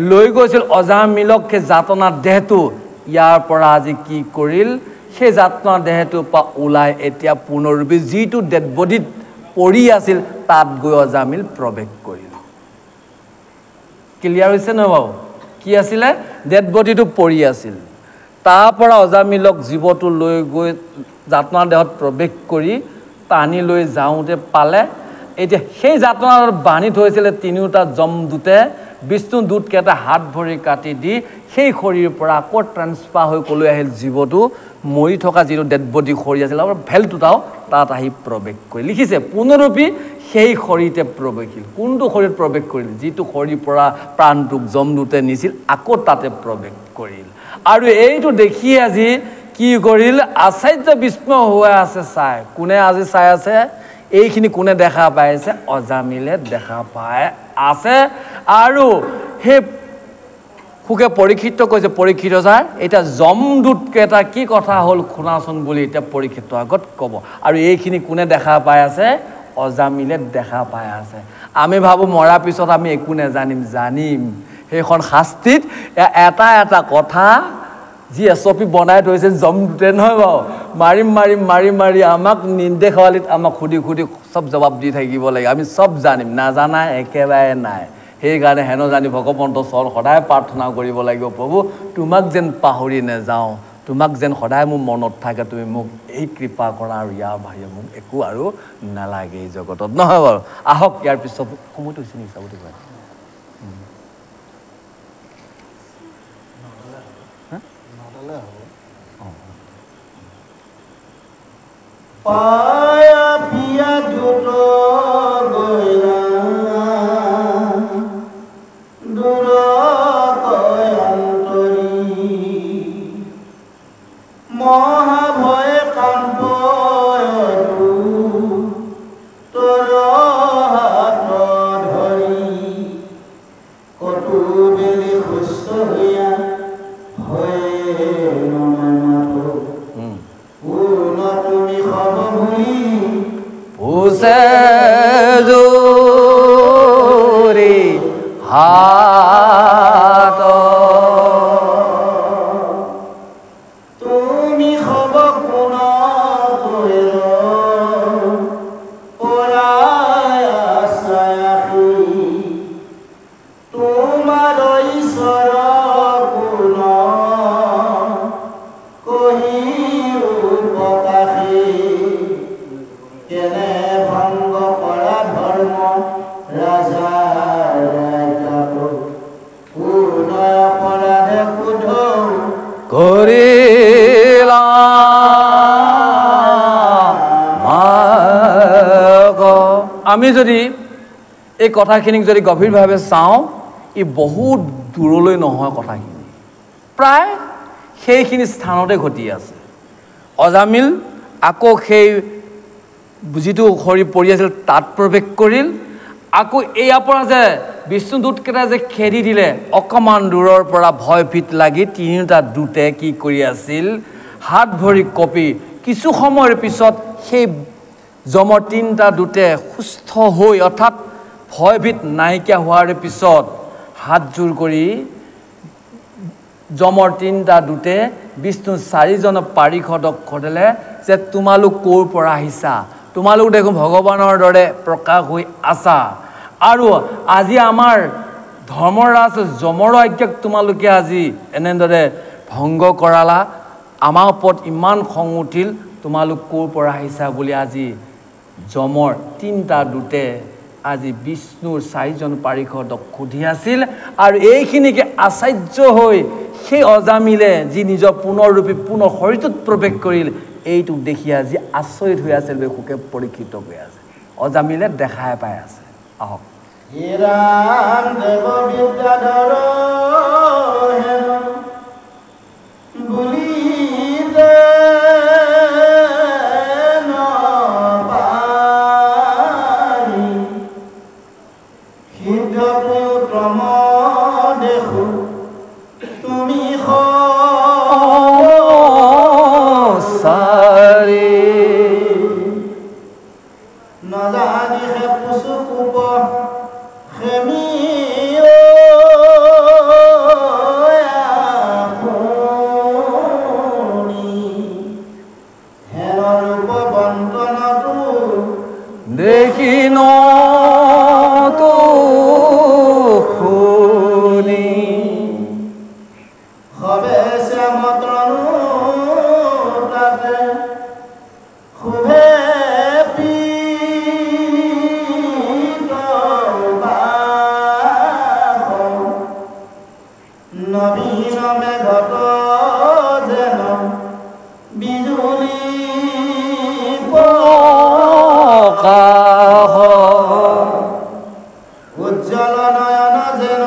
লৈ গৈছিল অজামিলক সেই যাতনা দেহটো ইয়াৰ পৰা আজি কি কৰিল সেই যাতনা দেহটোৰ পৰা ওলাই এতিয়া পুনৰৰূপী যিটো ডেড বডিত পৰি আছিল তাত গৈ অজামিল প্ৰৱেশ কৰিল ক্লিয়াৰ হৈছে নহয় বাৰু কি আছিলে ডেড বডিটো পৰি আছিল তাৰ পৰা অজামিলক জীৱটো লৈ গৈ যাতনা দেহত প্ৰৱেশ কৰি টানি লৈ যাওঁতে পালে এতিয়া সেই যাতনাত বান্ধি থৈছিলে তিনিওটা যমদূতে বিষ্ণু দূতকেইটা হাত ভৰি কাটি দি সেই শৰীৰৰ পৰা আকৌ ট্ৰান্সফাৰ হৈ ক'লৈ আহিল জীৱটো মৰি থকা যিটো ডেড বডি শৰীৰ আছিল আৰু ভেলটোটাও তাত আহি প্ৰৱেশ কৰি লিখিছে পুনৰৰূপী সেই শৰীৰতে প্ৰৱেশিল কোনটো শৰীৰত প্ৰৱেশ কৰিল যিটো শৰীৰৰ পৰা প্ৰাণটোক যমদূতে নিছিল আকৌ তাতে প্ৰৱেশ কৰিল আৰু এইটো দেখি আজি কি কৰিল আশ্চৰ্য বিস্ময় হৈ আছে চাই কোনে আজি চাই আছে এইখিনি কোনে দেখা পাইছে অজামিলে দেখা পাই আছে আৰু সেই সুকে পৰীক্ষিত কৈছে পৰীক্ষিত ছাৰ এতিয়া যমদূতকেইটা কি কথা হ'ল শুনাচোন বুলি এতিয়া পৰীক্ষিত আগত ক'ব আৰু এইখিনি কোনে দেখা পাই আছে অজামিলে দেখা পাই আছে আমি ভাবোঁ মৰাৰ পিছত আমি একো জানিম সেইখন শাস্তিত এটা কথা যি এছপি বনাই থৈছে যমদূতে নহয় বাৰু মাৰি আমাক নিৰ্দেশাৱলীত আমাক সুধি চব জবাব দি থাকিব লাগে আমি চব জানিম নাজানা একেবাৰে নাই সেইকাৰণে হেনো জানি ভগৱন্তৰ চৰণ সদায় প্ৰাৰ্থনা কৰিব লাগিব প্ৰভু তোমাক যেন পাহৰি নাযাওঁ তোমাক যেন সদায় মোৰ মনত থাকে তুমি মোক এই কৃপা কৰা আৰু ইয়াৰ বাহিৰে মোক একো আৰু নালাগে এই জগতত নহয় বাৰু আহক ইয়াৰ পিছত সময়টো হৈছে নেকি চাবতে কয় পায়া পিয়া দুট গইলা দূৰ কয়ন্তৰী মহাভয় কাম্পয়ু তোৰ হাত ধৰি কটু বেলি সুস্থ হৈয়া হয় তুমি হব ভুলি পুছে জোৰি হাত তুমি হব কোন পৰাই আশ্ৰয়াসী তোমাৰ ঈশ্বৰ কোন কহিও প্ৰকাশী কেনে ভংগ কৰা ধৰ্ম ৰাজা পূৰ্ণ অপৰাধে কুধ কৰিলা আমি যদি এই কথাখিনিক যদি গভীৰভাৱে চাওঁ ই বহুত দূৰলৈ নহয় কথাখিনি প্ৰায় সেইখিনি স্থানতে ঘটি আছে অজামিল আকৌ সেই যিটো খৰি পৰি আছিল তাত প্ৰৱেশ কৰিল আকৌ ইয়াৰ পৰা যে বিষ্ণুদূতকেইটা যে খেদি দিলে অকণমান দূৰৰ পৰা ভয়ভীত লাগি তিনিওটা দূতে কি কৰি আছিল হাত ভৰি কপি কিছু সময়ৰ পিছত সেই যমৰ তিনিটা দূতে সুস্থ হৈ অৰ্থাৎ ভয়ভীত নাইকিয়া হোৱাৰ পিছত হাতযোৰ কৰি যমৰ তিনিটা দূতে বিষ্ণু চাৰিজন পাৰিষদক সুধিলে যে তোমালোক ক'ৰ পৰা আহিছা তোমালোক দেখোন ভগৱানৰ দৰে প্ৰকাশ হৈ আছা আৰু আজি আমাৰ ধৰ্মৰাজ যমৰ আজ্ঞাক তোমালোকে আজি এনেদৰে ভংগ কৰালা আমাৰ ওপৰত ইমান খং উঠিল তোমালোক ক'ৰ পৰা আহিছা বুলি আজি যমৰ তিনিটা দূতে আজি বিষ্ণুৰ চাৰিজন পাৰিষদক সুধি আছিল আৰু এইখিনিকে আশ্চৰ্য হৈ সেই অজামিলে যি নিজৰ পুনৰৰূপী পুনৰ শৰীৰটোত প্ৰৱেশ কৰিল এইটো দেখি আজি আচৰিত হৈ আছিল সুখে পৰীক্ষিত হৈ আছে অজামিলে দেখাই পাই আছে আহক ৰাম দেৱ বিদ্যাধৰ বুলি দেখো তুমি সারে নজানি হে পুসু কুপ খেমি দেখি ন তো খুনি হবে শ্যামতনু তাতে খুবে নবীন মেঘত যেন বিজুলি উজ্জ্বল নয়ন যেন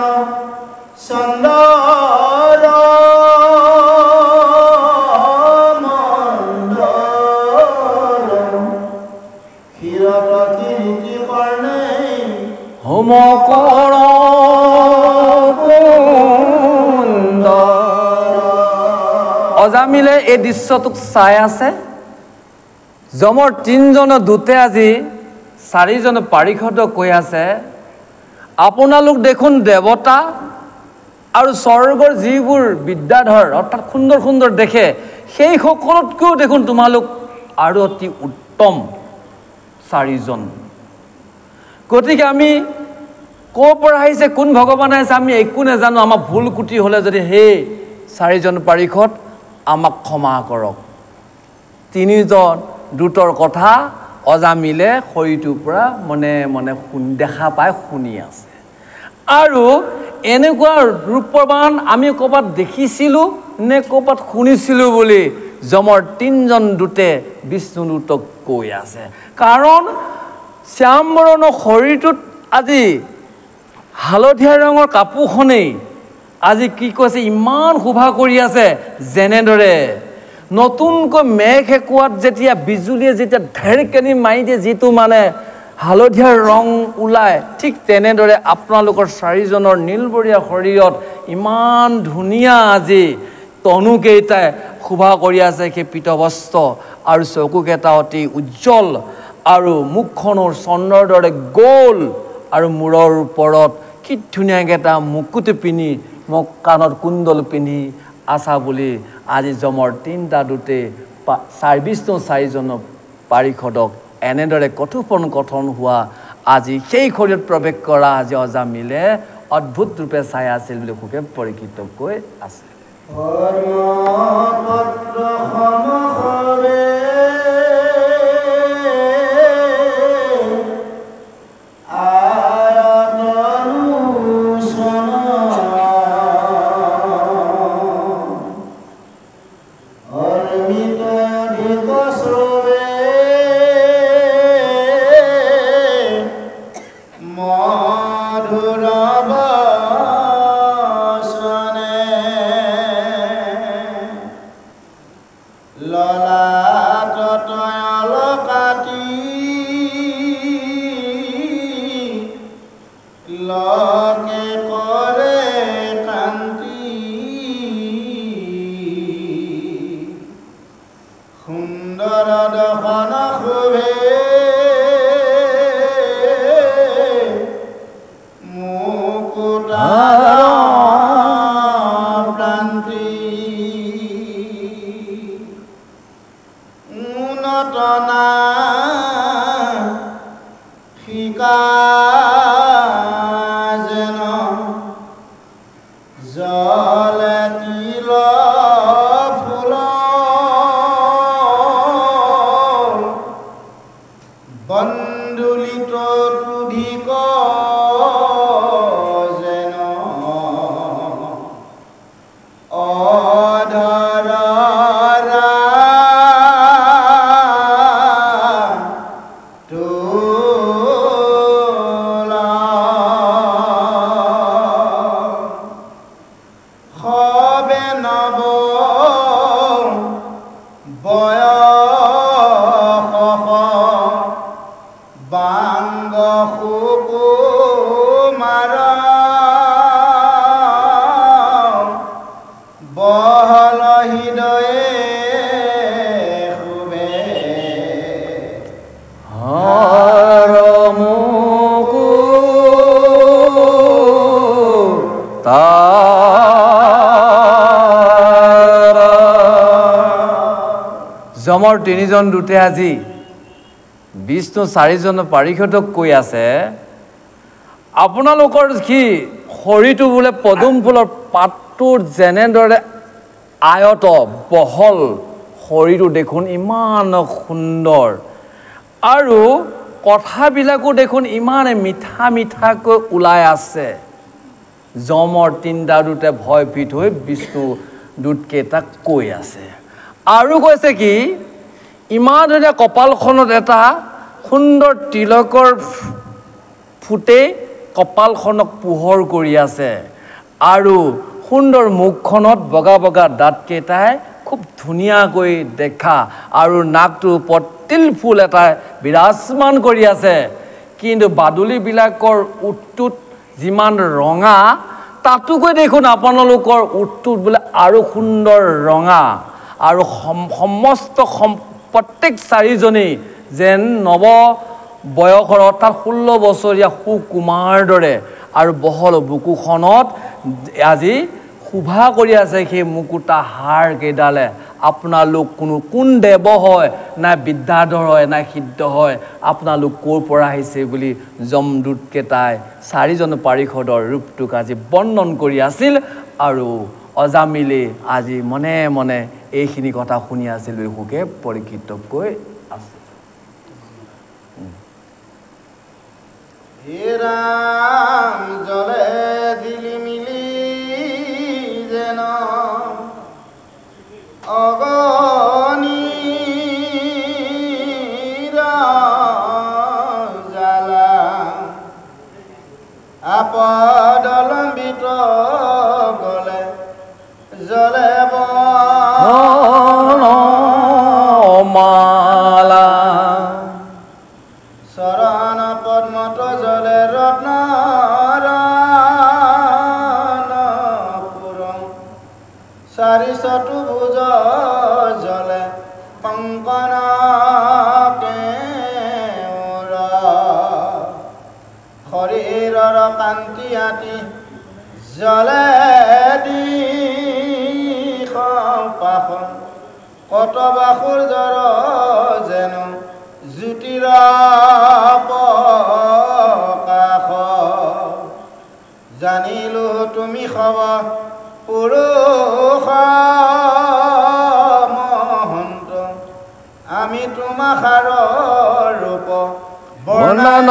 চন্দৰ মণ্ডল ক্ষীৰত কীৰ্তি কৰ্ণে হোম কৰ অজামিলে এই দৃশ্যটোক চাই আছে যমৰ তিনিজন দূতে আজি চাৰিজন পাৰিষদক কৈ আছে আপোনালোক দেখোন দেৱতা আৰু স্বৰ্গৰ যিবোৰ বিদ্যাধৰ অৰ্থাৎ সুন্দৰ সুন্দৰ দেখে সেই সকলোতকৈও দেখোন তোমালোক আৰু অতি উত্তম চাৰিজন গতিকে আমি ক'ৰ পৰা আহিছে কোন ভগৱান আহিছে আমি একো নাজানো আমাৰ ভুল কুটি হ'লে যদি সেই চাৰিজন পাৰিষদ আমাক ক্ষমা কৰক। তিনিজন দূতৰ কথা অজামিলে শৰীৰটোৰ পৰা মনে মনে দেখা পাই শুনি আছে। আৰু এনেকুৱা ৰূপ প্ৰমাণ আমি ক'ৰবাত দেখিছিলোঁ নে ক'ৰবাত শুনিছিলোঁ বুলি যমৰ তিনিজন দূতে বিষ্ণুদূতক কৈ আছে। কাৰণ শ্যামবৰণৰ শৰীৰটোত আজি হালধীয়া ৰঙৰ কাপোৰখনেই আজি কি কৈছে ইমান শোভা কৰি আছে, যেনেদৰে নতুনকৈ মেঘ হেকুৱাত যেতিয়া বিজুলীয়ে যেতিয়া ঢেৰেকনি মাৰি দিয়ে যিটো মানে হালধীয়া ৰং ওলায়, ঠিক তেনেদৰে আপোনালোকৰ চাৰিজনৰ নীলবৰীয়া শৰীৰত ইমান ধুনীয়া আজি তনুকেইটাই শোভা কৰি আছে সেই পীতবস্ত্ৰ আৰু চকুকেইটা অতি উজ্জ্বল আৰু মুখখনৰ চন্দ্ৰৰ দৰে গ'ল আৰু মূৰৰ ওপৰত কি ধুনীয়াকৈ এটা মুকুট পিন্ধি মোক কাণত কুণ্ডল পিন্ধি আছা বুলি আজি যমৰ তিনিটা দূতে বিষ্ণু চাৰিজনৰ পাৰিষদক এনেদৰে কথোপকথন হোৱা আজি সেই শৰীৰত প্ৰৱেশ কৰা আজি অজামিলে অদ্ভুত ৰূপে চাই আছিল বুলি সুখে পৰিচিত কৈ আছে। যমৰ তিনিজন দূতে আজি বিষ্ণু চাৰিজনৰ পাৰিষদক কৈ আছে, আপোনালোকৰ কি শৰীৰটো বোলে পদুম ফুলৰ পাতটোৰ যেনেদৰে আয়ত বহল শৰীৰটো দেখোন ইমান সুন্দৰ আৰু কথাবিলাকো দেখোন ইমান মিঠা মিঠাকৈ ওলাই আছে। যমৰ তিনিটা দূতে ভয়ভীত হৈ বিষ্ণু দূতকেইটাক কৈ আছে আৰু কৈছে কি ইমান ধুনীয়া কপালখনত এটা সুন্দৰ তিলকৰ ফুটে কপালখনক পোহৰ কৰি আছে আৰু সুন্দৰ মুখখনত বগা বগা দাঁতকেইটাই খুব ধুনীয়াকৈ দেখা আৰু নাকটোৰ ওপৰত তিল ফুল এটা বিৰাজমান কৰি আছে। কিন্তু বাদুলিবিলাকৰ ওঁঠটোত যিমান ৰঙা তাতোকৈ দেখোন আপোনালোকৰ ওঁঠটোত বোলে আৰু সুন্দৰ ৰঙা আৰু সমস্ত প্ৰত্যেক চাৰিজনেই যেন নৱ বয়সৰ অৰ্থাৎ 16 বছৰীয়া সুকুমাৰ দৰে আৰু বহল বুকুখনত আজি শোভা কৰি আছে সেই মুকুতা হাৰ কেইডালে। আপোনালোক কোন দেৱ হয় না বিদ্যাধৰ হয় না সিদ্ধ হয়, আপোনালোক ক'ৰ পৰা আহিছে বুলি যমদূতকেইটাই চাৰিজন পাৰিষদৰ ৰূপটোক আজি বৰ্ণন কৰি আছিল আৰু অজামিলে আজি মনে মনে এইখিনি কথা শুনি আছিল সুখে পৰীক্ষিতকৈ আছে হে ৰাম জলে দিলি মিলি যেন অগনি জালা আপদলম্বিত গলে জলে মালা চৰণ পদ্মত জলে ৰত্নপুৰম চাৰি চতুৰ্ভুজ জলে কংকন শৰীৰৰ কান্তি আতি জলে পাখন কত বাসুৰ জৰ যেন জ্যোতিৰ প্ৰকাশ জানিলো তুমি খবৰ পুৰুষ মহন্ত আমি তোমাক ৰূপ বৰ্ণন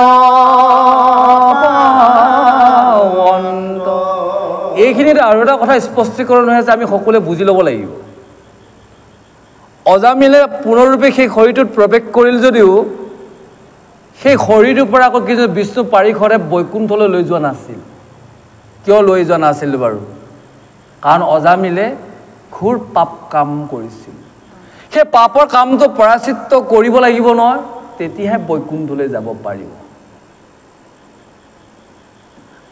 এইখিনিত আৰু এটা কথা স্পষ্টীকৰণ হৈ আছে আমি সকলোৱে বুজি ল'ব লাগিব অজামিলে পুনৰৰূপে সেই শৰীৰটোত প্ৰৱেশ কৰিল যদিও সেই শৰীৰটোৰ পৰা আকৌ কিছু বিষ্ণু পাৰিষদে বৈকুণ্ঠলৈ লৈ যোৱা নাছিল কিয় লৈ যোৱা নাছিল বাৰু কাৰণ অজামিলে ঘোৰ পাপ কাম কৰিছিল সেই পাপৰ কামটো পৰাচিত কৰিব লাগিব নহয় তেতিয়াহে বৈকুণ্ঠলৈ যাব পাৰিব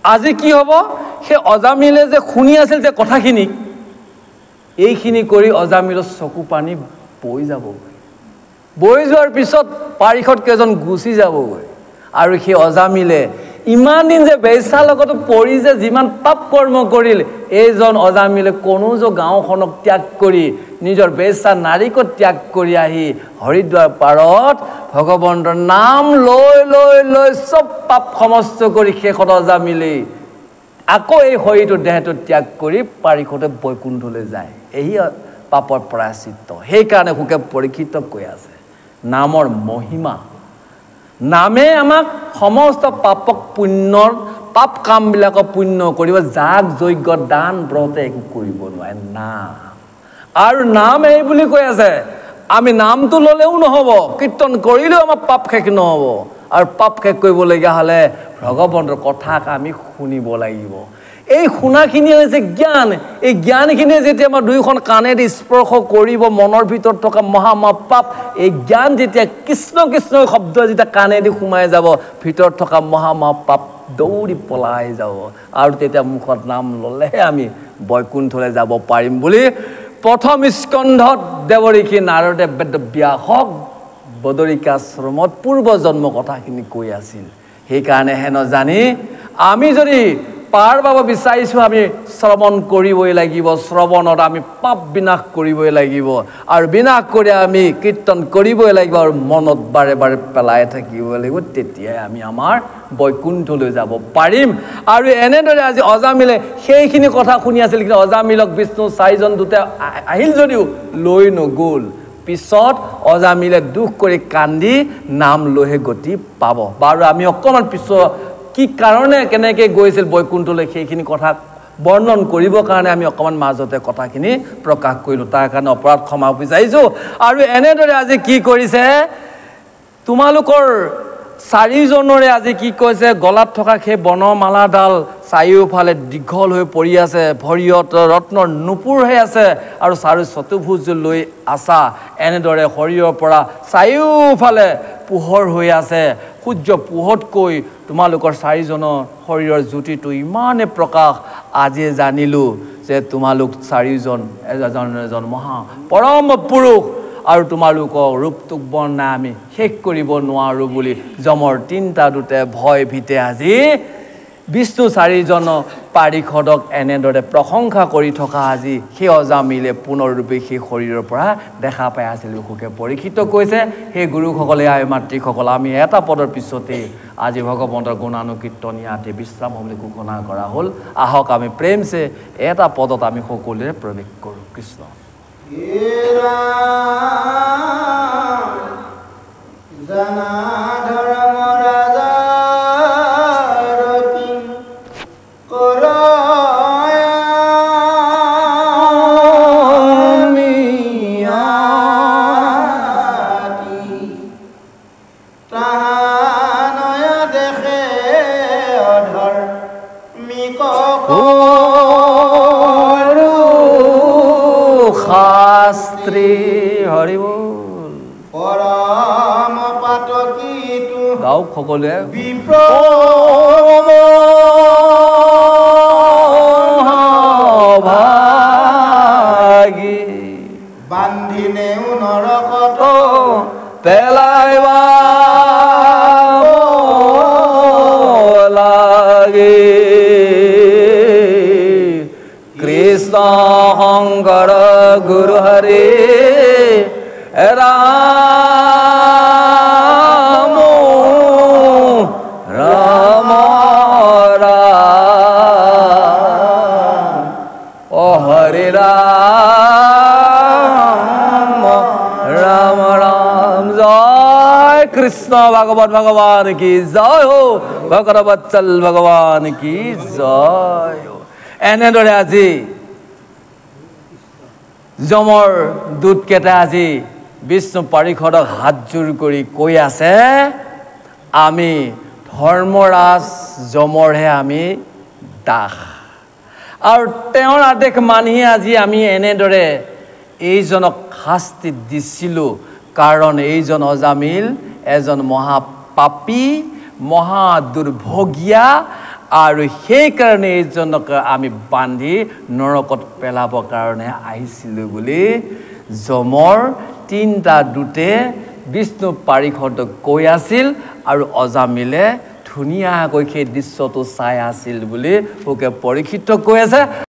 আজি কি হ'ব সেই অজামিলে যে শুনি আছিল যে কথাখিনি এইখিনি কৰি অজামিলৰ চকু পানী বৈ যাবগৈ বৈ যোৱাৰ পিছত পাৰিষদ কেইজন গুচি যাবগৈ আৰু সেই অজামিলে ইমান দিন যে বেশ্যাৰ লগত পৰি যে যিমান পাপ কৰ্ম কৰিল এইজন অজামিলে কনৌজ গাঁওখনক ত্যাগ কৰি নিজৰ বেশ্যা নাৰীক ত্যাগ কৰি আহি হৰিদ্বাৰ পাৰত ভগৱন্তৰ নাম লৈ লৈ লৈ চব পাপ সমস্ত কৰি শেষত অজামিলে আকৌ এই শৰীৰটো দেহটো ত্যাগ কৰি পাৰিষদে বৈকুণ্ঠলৈ যায় এই পাপৰ প্ৰায়শ্চিত্ত সেইকাৰণে সুখে পৰীক্ষিত কৈ আছে নামৰ মহিমা নামে আমাক সমস্ত পাপক পুণ্যৰ পাপ কামবিলাকক পুণ্য কৰিব যাগ যজ্ঞ দান ব্ৰতে একো কৰিব নোৱাৰে নাম আৰু নাম এই বুলি কৈ আছে আমি নামটো ল'লেও নহ'ব কীৰ্তন কৰিলেও আমাৰ পাপ শেষ নহ'ব আৰু পাপ শেষ কৰিবলগীয়া হ'লে ভগৱন্তৰ কথাক আমি শুনিব লাগিব এই শুনাখিনি হৈছে জ্ঞান এই জ্ঞানখিনিয়ে যেতিয়া আমাৰ দুইখন কাণেদি স্পৰ্শ কৰিব মনৰ ভিতৰত থকা মহা পাপ এই জ্ঞান যেতিয়া কৃষ্ণ কৃষ্ণ শব্দ যেতিয়া কাণেদি সোমাই যাব ভিতৰত থকা মহা পাপ দৌৰি পলাই যাব আৰু তেতিয়া মুখত নাম ল'লেহে আমি বৈকুণ্ঠলৈ যাব পাৰিম বুলি প্ৰথম স্কন্ধত দেৱঋষি নাৰদে বেদব্যাসক বদৰিকাশ্ৰমত পূৰ্ব জন্ম কথাখিনি কৈ আছিল সেইকাৰণে হেন জানি আমি যদি পাৰ পাব বিচাৰিছোঁ আমি শ্ৰৱণ কৰিবই লাগিব শ্ৰৱণত আমি পাপ বিনাশ কৰিবই লাগিব আৰু বিনাশ কৰি আমি কীৰ্তন কৰিবই লাগিব আৰু মনত বাৰে বাৰে পেলাই থাকিব লাগিব তেতিয়াই আমি আমাৰ বৈকুণ্ঠলৈ যাব পাৰিম আৰু এনেদৰে আজি অজামিলে সেইখিনি কথা শুনি আছিল কিন্তু অজামিলক বিষ্ণু চাৰিজন দূতে আহিল যদিও লৈ নগ'ল পিছত অজামিলে দুখ কৰি কান্দি নাম লৈহে গতি পাব বাৰু আমি অকণমান পিছত কি কাৰণে কেনেকৈ গৈছিল বৈকুণ্ঠলৈ সেইখিনি কথা বৰ্ণন কৰিবৰ কাৰণে আমি অকণমান মাজতে কথাখিনি প্ৰকাশ কৰিলোঁ তাৰ কাৰণে অপৰাধ ক্ষমা বিচাৰিছোঁ আৰু এনেদৰে আজি কি কৰিছে তোমালোকৰ চাৰিজনৰে আজি কি কৈছে গলাত থকা সেই বনমালাডাল চাৰিওফালে দীঘল হৈ পৰি আছে ভৰিয়ত ৰত্নৰ নুপুৰ হৈ আছে আৰু চাৰি চতুৰ্ভুজ লৈ আছা এনেদৰে শৰীৰৰ পৰা চাৰিওফালে পোহৰ হৈ আছে সূৰ্য পোহৰতকৈ তোমালোকৰ চাৰিজনৰ শৰীৰৰ জ্যোতিটো ইমানে প্ৰকাশ আজি জানিলোঁ যে তোমালোক চাৰিজন এজন মহা পৰম পুৰুষ আৰু তোমালোকৰ ৰূপটোক বৰ্ণাই আমি শেষ কৰিব নোৱাৰোঁ বুলি যমৰ তিনিটা দূতে ভয় ভীতে আজি বিষ্ণু চাৰিজন পাৰিষদক এনেদৰে প্ৰশংসা কৰি থকা আজি সেই অজামিলে পুনৰৰূপে সেই শৰীৰৰ পৰা দেখা পাই আছিল সুখে পৰীক্ষিত কৈছে সেই গুৰুসকলে আই মাতৃসকল আমি এটা পদৰ পিছতে আজি ভগৱন্তৰ গুণানুকীৰ্তন ইয়াতে বিশ্ৰাম হ'বলৈ ঘোষণা কৰা হ'ল আহক আমি প্ৰেমছে এটা পদত আমি সকলোৱে প্ৰৱেশ কৰোঁ কৃষ্ণ গাওক সকলোৱে ভাগি বান্ধিনেও নৰকত পেলাইবা লাগে কৃষ্ণ শংকৰ গুৰু হৰি ৰাম ৰাম ৰাম অ হৰি ৰাম ৰাম ৰাম জয় কৃষ্ণ ভাগৱত ভগৱান কি জয় হো ভগৱৎসল ভগৱান কি জয় হো এনেদৰে আজি যমৰ দূতকেইটা আজি বিষ্ণু পাৰিষদক হাতযোৰ কৰি কৈ আছে আমি ধৰ্মৰাজ যমৰহে আমি দাস আৰু তেওঁৰ আদেশ মানি আজি আমি এনেদৰে এইজনক শাস্তি দিছিলোঁ কাৰণ এইজন অজামিল এজন মহাপাপী মহা দুৰ্ভগীয়া আৰু সেইকাৰণে এইজনক আমি বান্ধি নৰকত পেলাবৰ কাৰণে আহিছিলোঁ বুলি যমৰ তিনিটা দূতে বিষ্ণু পাৰিষদক কৈ আছিল আৰু অজামিলে ধুনীয়াকৈ সেই দৃশ্যটো চাই আছিল বুলি ওকে পৰীক্ষিত কৈ আছে